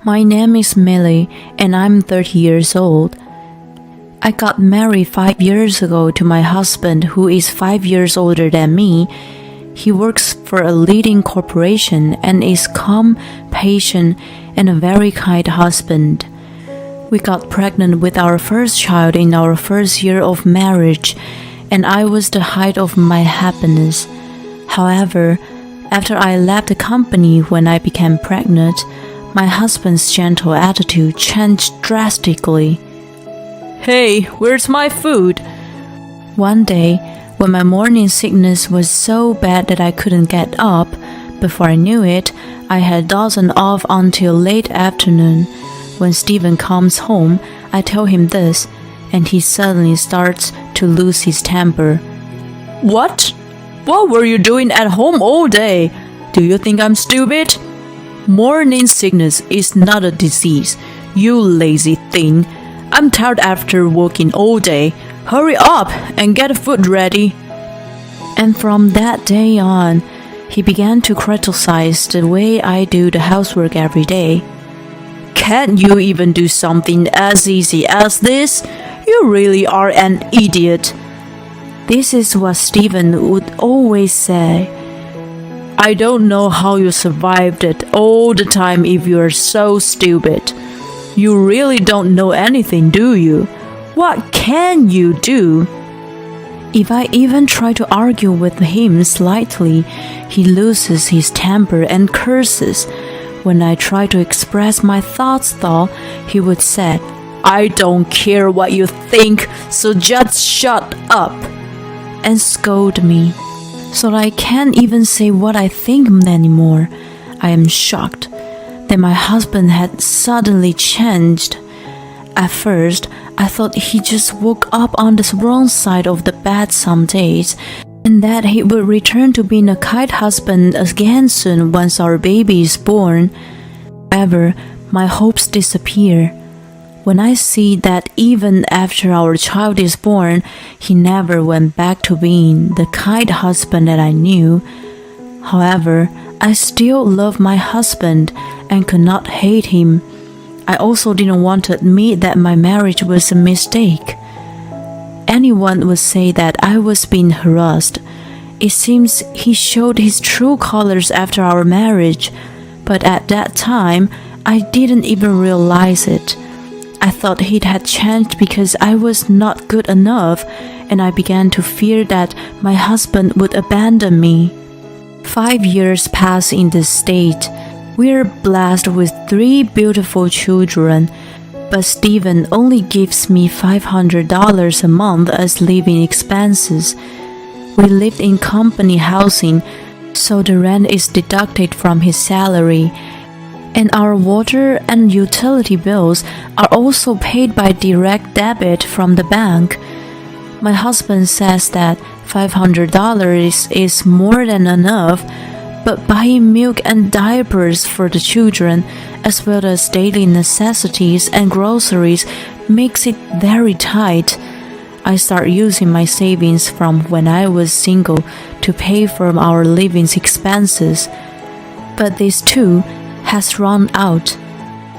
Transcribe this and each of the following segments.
My name is Millie, and I'm 30 years old. I got married 5 years ago to my husband, who is 5 years older than me. He works for a leading corporation and is calm, patient, and a very kind husband. We got pregnant with our first child in our first year of marriage, and I was the height of my happiness. However, after I left the company when I became pregnant, my husband's gentle attitude changed drastically. Hey, where's my food? One day, when my morning sickness was so bad that I couldn't get up, before I knew it, I had dozed off until late afternoon. When Stephen comes home, I tell him this, and he suddenly starts to lose his temper. What? What were you doing at home all day? Do you think I'm stupid? Morning sickness is not a disease, you lazy thing. I'm tired after working all day. Hurry up and get food ready. And from that day on, he began to criticize the way I do the housework every day. Can't you even do something as easy as this? You really are an idiot. This is what Stephen would always say. I don't know how you survived it all the time if you're so stupid. You really don't know anything, do you? What can you do? If I even try to argue with him slightly, he loses his temper and curses. When I try to express my thoughts though, he would say, I don't care what you think, so just shut up, and scold me. So I can't even say what I think anymore. I am shocked that my husband had suddenly changed. At first, I thought he just woke up on the wrong side of the bed some days, and that he would return to being a kind husband again soon once our baby is born. However, my hopes disappear when I see that even after our child is born, he never went back to being the kind husband that I knew. However, I still love my husband and could not hate him. I also didn't want to admit that my marriage was a mistake. Anyone would say that I was being harassed. It seems he showed his true colors after our marriage, but at that time, I didn't even realize it. I thought he had changed because I was not good enough, and I began to fear that my husband would abandon me. 5 years pass in this state. We're blessed with 3 beautiful children, but Stephen only gives me $500 a month as living expenses. We lived in company housing, so the rent is deducted from his salary, and our water and utility bills are also paid by direct debit from the bank. My husband says that $500 is more than enough, but buying milk and diapers for the children, as well as daily necessities and groceries, makes it very tight. I start using my savings from when I was single to pay for our living expenses, but this too has run out,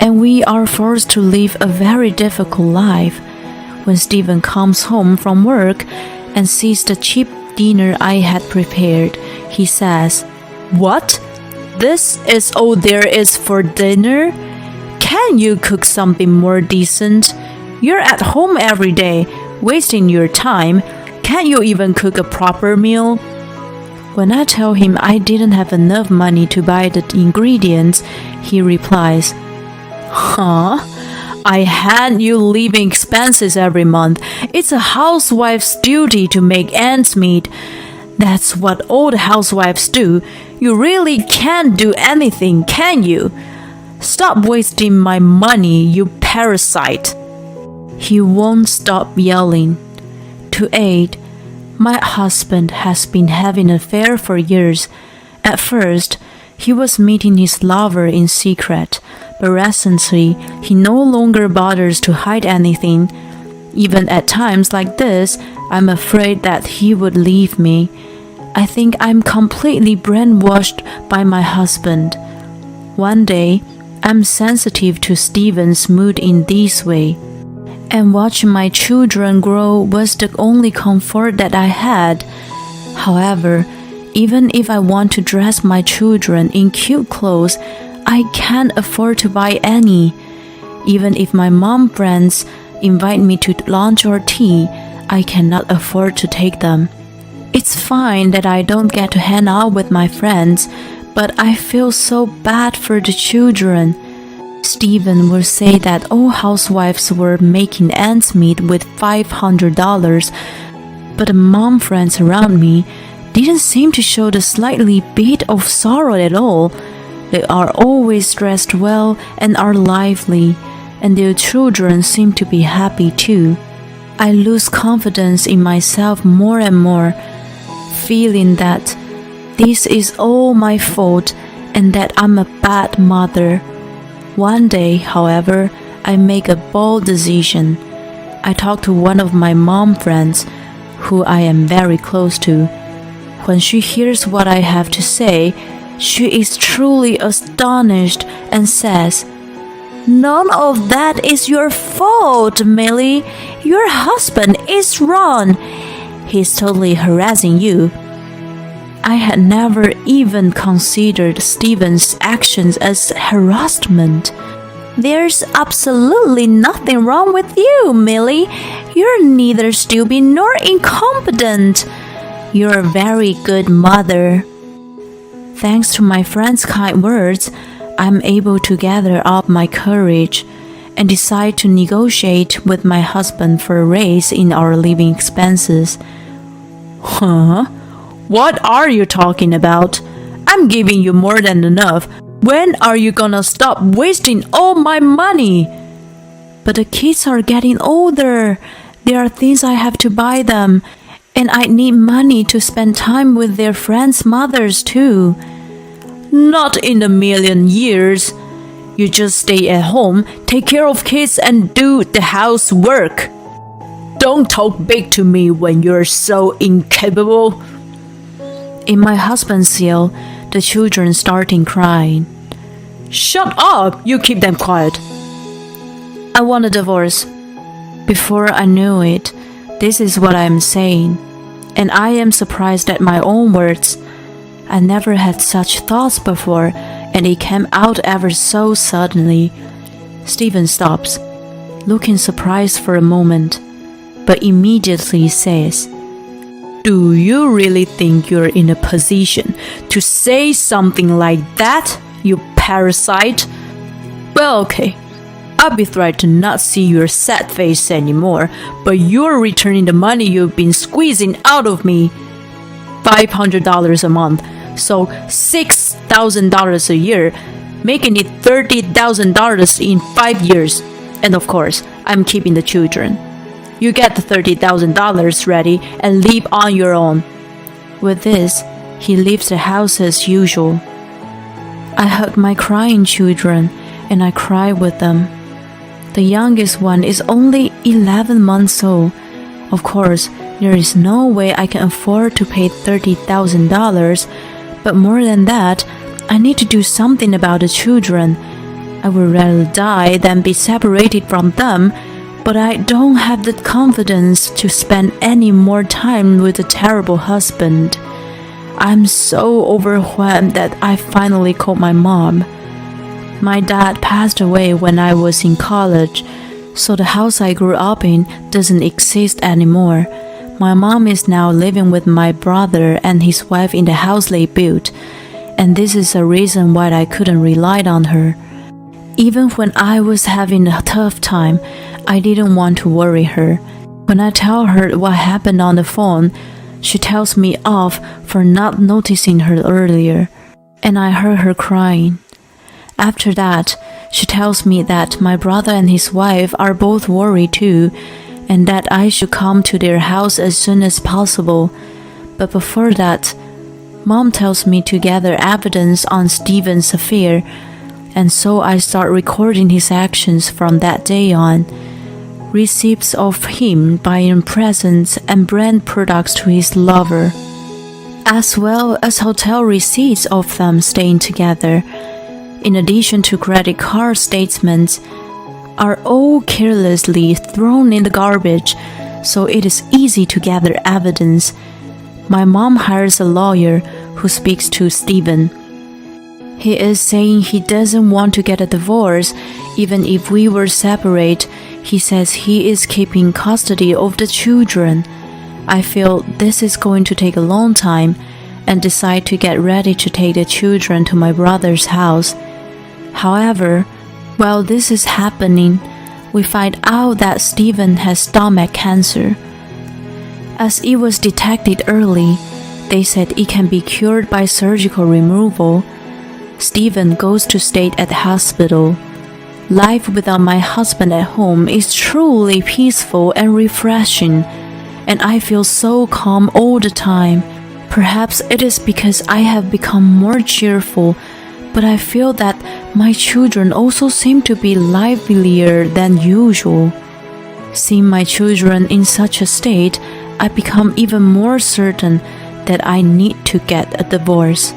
and we are forced to live a very difficult life. When Stephen comes home from work and sees the cheap dinner I had prepared, he says, What? This is all there is for dinner? Can you cook something more decent? You're at home every day, wasting your time. Can't you even cook a proper meal? When I tell him I didn't have enough money to buy the ingredients, he replies, Huh? I hand you living expenses every month. It's a housewife's duty to make ends meet. That's what all the housewives do. You really can't do anything, can you? Stop wasting my money, you parasite. He won't stop yelling. To aid, my husband has been having an affair for years. At first, he was meeting his lover in secret, but recently, he no longer bothers to hide anything. Even at times like this, I'm afraid that he would leave me. I think I'm completely brainwashed by my husband. One day, I'm sensitive to Steven's mood in this way, and watching my children grow was the only comfort that I had. However, even if I want to dress my children in cute clothes, I can't afford to buy any. Even if my mom friends invite me to lunch or tea, I cannot afford to take them. It's fine that I don't get to hang out with my friends, but I feel so bad for the children. Steven will say that all housewives were making ends meet with $500, but the mom friends around me didn't seem to show the slightly bit of sorrow at all. They are always dressed well and are lively, and their children seem to be happy too. I lose confidence in myself more and more, feeling that this is all my fault and that I'm a bad mother. One day, however, I make a bold decision. I talk to one of my mom friends, who I am very close to. When she hears what I have to say, she is truly astonished and says, "None of that is your fault, Millie. Your husband is wrong. He's totally harassing you." I had never even considered Steven's actions as harassment. "There's absolutely nothing wrong with you, Millie. You're neither stupid nor incompetent. You're a very good mother." Thanks to my friend's kind words, I'm able to gather up my courage and decide to negotiate with my husband for a raise in our living expenses. Huh? What are you talking about? I'm giving you more than enough. When are you gonna stop wasting all my money? "But the kids are getting older. There are things I have to buy them, and I need money to spend time with their friends' mothers too." "Not in a million years. You just stay at home, take care of kids, and do the housework. Don't talk big to me when you're so incapable." In my husband's ear, the children started crying. "Shut up! You keep them quiet." "I want a divorce." Before I knew it, this is what I am saying, and I am surprised at my own words. I never had such thoughts before, and it came out ever so suddenly. Steven stops, looking surprised for a moment, but immediately says, "Do you really think you're in a position to say something like that, you parasite? Well, okay. I'll be trying to not see your sad face anymore, but you're returning the money you've been squeezing out of me. $500 a month, so $6,000 a year, making it $30,000 in 5 years. And of course, I'm keeping the children. You get the $30,000 ready and leave on your own." With this, he leaves the house as usual. I hug my crying children and I cry with them. The youngest one is only 11 months old. Of course, there is no way I can afford to pay $30,000, but more than that, I need to do something about the children. I would rather die than be separated from them, but I don't have the confidence to spend any more time with a terrible husband. I'm so overwhelmed that I finally called my mom. My dad passed away when I was in college, so the house I grew up in doesn't exist anymore. My mom is now living with my brother and his wife in the house they built, and this is a reason why I couldn't rely on her. Even when I was having a tough time, I didn't want to worry her. When I tell her what happened on the phone, she tells me off for not noticing her earlier, and I heard her crying. After that, she tells me that my brother and his wife are both worried too, and that I should come to their house as soon as possible. But before that, Mom tells me to gather evidence on Steven's affair, and so I start recording his actions from that day on. Receipts of him buying presents and brand products to his lover, as well as hotel receipts of them staying together. in addition to credit card statements, are all carelessly thrown in the garbage, so it is easy to gather evidence. My mom hires a lawyer who speaks to Stephen. He is saying he doesn't want to get a divorce, even if we were separate. He says he is keeping custody of the children. I feel this is going to take a long time and decide to get ready to take the children to my brother's house. However, while this is happening, we find out that Stephen has stomach cancer. As it was detected early, they said it can be cured by surgical removal. Stephen goes to stay at the hospital. Life without my husband at home is truly peaceful and refreshing, and I feel so calm all the time. Perhaps it is because I have become more cheerful, but I feel that my children also seem to be livelier than usual. Seeing my children in such a state, I become even more certain that I need to get a divorce.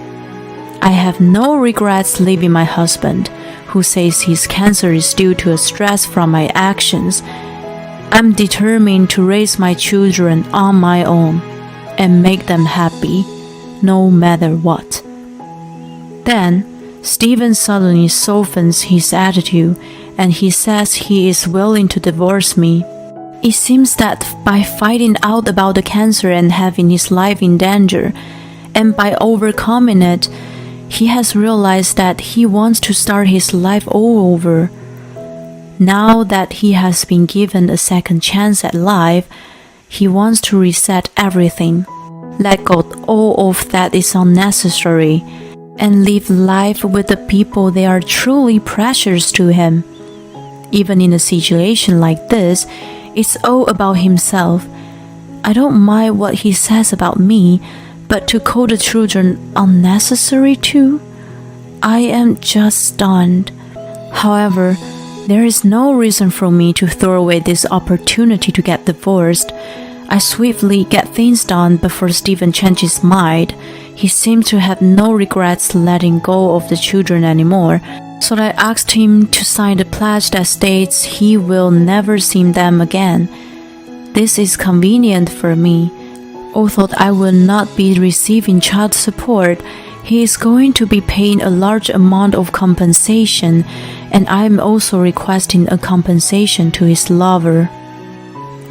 I have no regrets leaving my husband, who says his cancer is due to a stress from my actions. I'm determined to raise my children on my own and make them happy, no matter what. Then, Stephen suddenly softens his attitude and he says he is willing to divorce me. It seems that by finding out about the cancer and having his life in danger, and by overcoming it, he has realized that he wants to start his life all over. Now that he has been given a second chance at life, he wants to reset everything, let go all of that is unnecessary, and live life with the people that are truly precious to him. Even in a situation like this, it's all about himself. I don't mind what he says about me, but to call the children unnecessary too? I am just stunned. However, there is no reason for me to throw away this opportunity to get divorced. I swiftly get things done before Stephen changes his mind. He seems to have no regrets letting go of the children anymore, so I asked him to sign the pledge that states he will never see them again. This is convenient for me. Although I will not be receiving child support, he is going to be paying a large amount of compensation, and I am also requesting a compensation to his lover.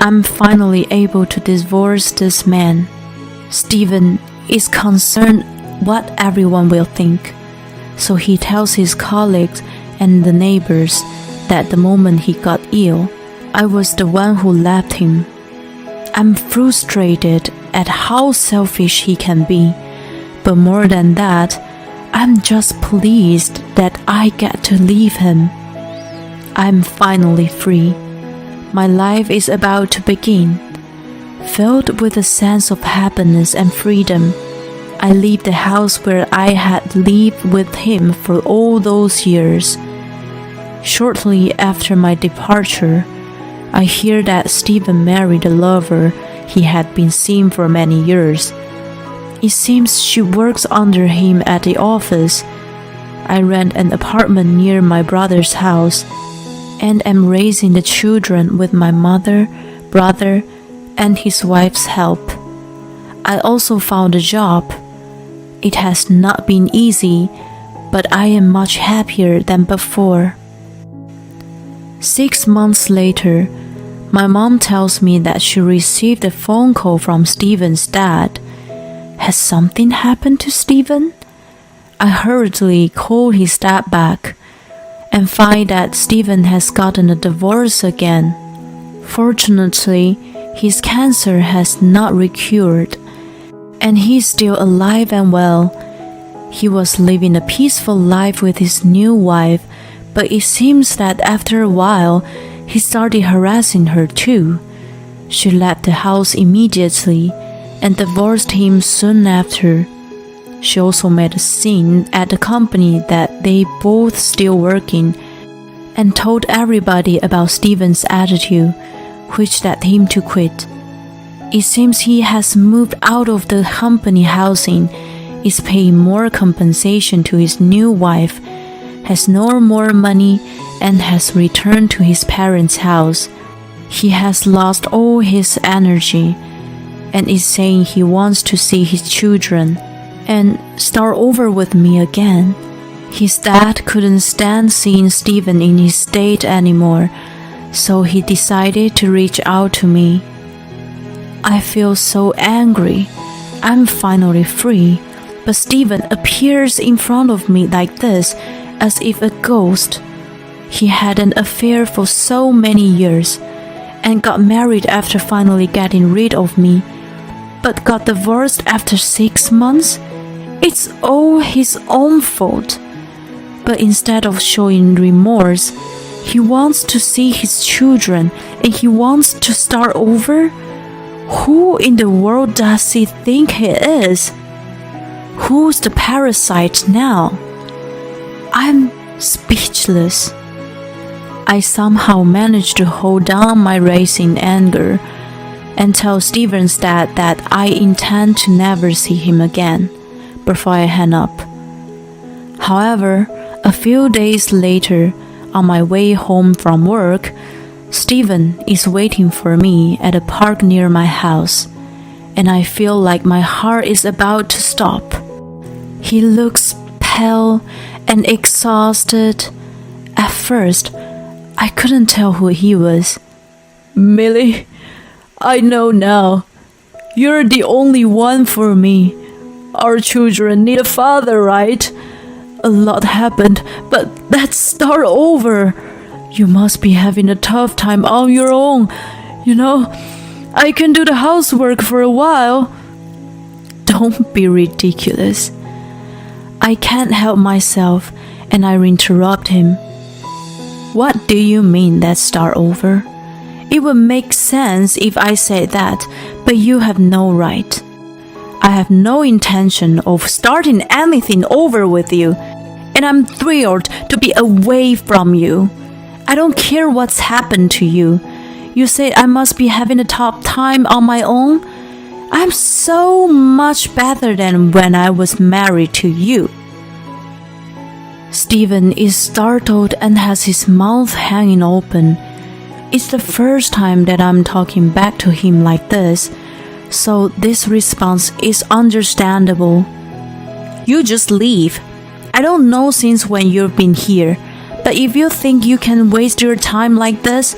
I'm finally able to divorce this man. Stephen is concerned what everyone will think, so he tells his colleagues and the neighbors that the moment he got ill, I was the one who left him. I'm frustrated at how selfish he can be, but more than that, I'm just pleased that I get to leave him. I'm finally free. My life is about to begin. Filled with a sense of happiness and freedom, I leave the house where I had lived with him for all those years. Shortly after my departure, I hear that Stephen married a lover he had been seeing for many years. It seems she works under him at the office. I rent an apartment near my brother's house and am raising the children with my mother, brother, and his wife's help. I also found a job. It has not been easy, but I am much happier than before. 6 months later, my mom tells me that she received a phone call from Stephen's dad. Has something happened to Stephen? I hurriedly call his dad back and find that Stephen has gotten a divorce again. Fortunately, his cancer has not recurred, and he is still alive and well. He was living a peaceful life with his new wife, but it seems that after a while, he started harassing her too. She left the house immediately and divorced him soon after. She also made a scene at the company that they both still working and told everybody about Stephen's attitude, which led him to quit. It seems he has moved out of the company housing, is paying more compensation to his new wife, has no more money, and has returned to his parents' house. He has lost all his energy and is saying he wants to see his children and start over with me again. His dad couldn't stand seeing Stephen in his state anymore, so he decided to reach out to me. I feel so angry. I'm finally free, but Stephen appears in front of me like this, as if a ghost. He had an affair for so many years and got married after finally getting rid of me, but got divorced after 6 months. It's all his own fault. But instead of showing remorse, he wants to see his children and he wants to start over. Who in the world does he think he is? Who's the parasite now? I'm speechless. I somehow managed to hold down my racing anger and tell Stephen's dad that I intend to never see him again before I hang up. However, a few days later, on my way home from work, Stephen is waiting for me at a park near my house, and I feel like my heart is about to stop. He looks pale and exhausted. At first, I couldn't tell who he was. Millie, I know now. You're the only one for me. Our children need a father, right? A lot happened, but let's start over. You must be having a tough time on your own. You know, I can do the housework for a while. Don't be ridiculous. I can't help myself, and I interrupt him. What do you mean, let's start over? It would make sense if I said that, but you have no right. I have no intention of starting anything over with you, and I'm thrilled to be away from you. I don't care what's happened to you. You say I must be having a tough time on my own? I'm so much better than when I was married to you. Stephen is startled and has his mouth hanging open. It's the first time that I'm talking back to him like this, so this response is understandable. You just leave. I don't know since when you've been here, but if you think you can waste your time like this,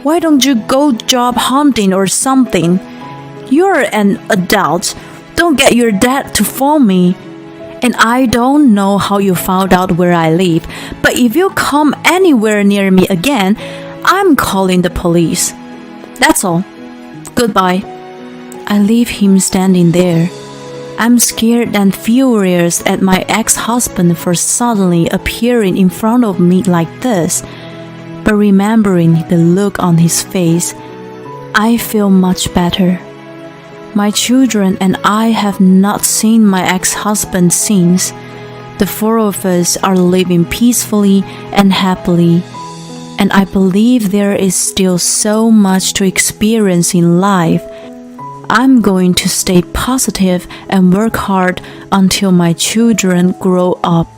why don't you go job hunting or something? You're an adult. Don't get your dad to phone me. And I don't know how you found out where I live, but if you come anywhere near me again, I'm calling the police. That's all. Goodbye. I leave him standing there. I'm scared and furious at my ex-husband for suddenly appearing in front of me like this, but remembering the look on his face, I feel much better. My children and I have not seen my ex-husband since. The 4 of us are living peacefully and happily, and I believe there is still so much to experience in life. I'm going to stay positive and work hard until my children grow up.